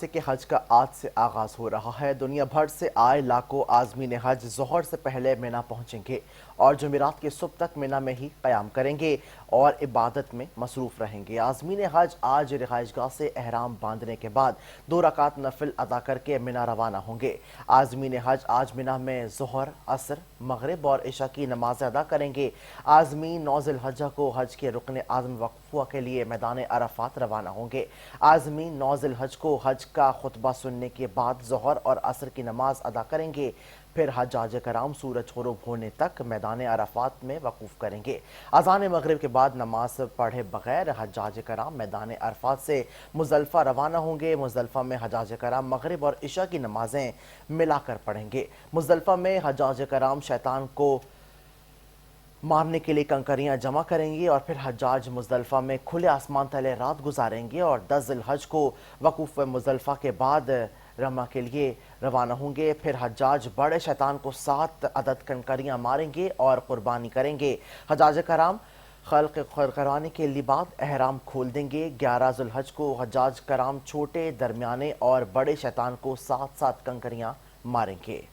के हज का आज से आगाज हो रहा है। दुनिया भर से आए लाखों आज़मीन हज ज़ोहर से पहले मिना पहुंचेंगे और जुमेरात की सुबह तक मिना में ही क़याम करेंगे और इबादत में मसरूफ़ रहेंगे। आज़मीन हज आज रिहाइशगाह से एहराम बांधने के बाद 2 रकात नफिल अदा करके मिना रवाना होंगे। आज़मीन हज आज मिना में ज़ोहर, असर, मगरिब और इशा की नमाज़ अदा करेंगे। आज़मीन 9 ज़िलहज्जा को हज के रुकन आज़म वक़फ़ा के लिए मैदान अरफात रवाना होंगे। आज़मीन 9 ज़िलहज को हज का खुतबा सुनने के बाद ज़ोहर और असर की नमाज अदा करेंगे। फिर हज्जाज कराम सूरज ग़ुरूब होने तक मैदान अरफात में वक़ूफ़ करेंगे। अज़ान मगरिब के बाद नमाज पढ़े बगैर हज्जाज कराम मैदान अरफात से मुज़दलिफ़ा रवाना होंगे। मुज़दलिफ़ा में हज्जाज कराम मगरिब और इशा की नमाजें मिलाकर पढ़ेंगे। मुज़दलिफ़ा में हज्जाज कराम शैतान को मारने के लिए कंकरियां जमा करेंगे और फिर हज्जाज मुज़दलिफ़ा में खुले आसमान तले रात गुजारेंगे और 10 ज़िलहज को वक़ूफ़ मुज़दलिफ़ा के बाद रमा के लिए रवाना होंगे। फिर हज्जाज बड़े शैतान को 7 अदद कंकरियां मारेंगे और कुर्बानी करेंगे। हज्जाज कराम खल्क़ करवाने के लिए बाद एहराम खोल देंगे। 11 ज़िलहज को हज्जाज कराम छोटे, दरमियाने और बड़े शैतान को 7-7 कंकरियां मारेंगे।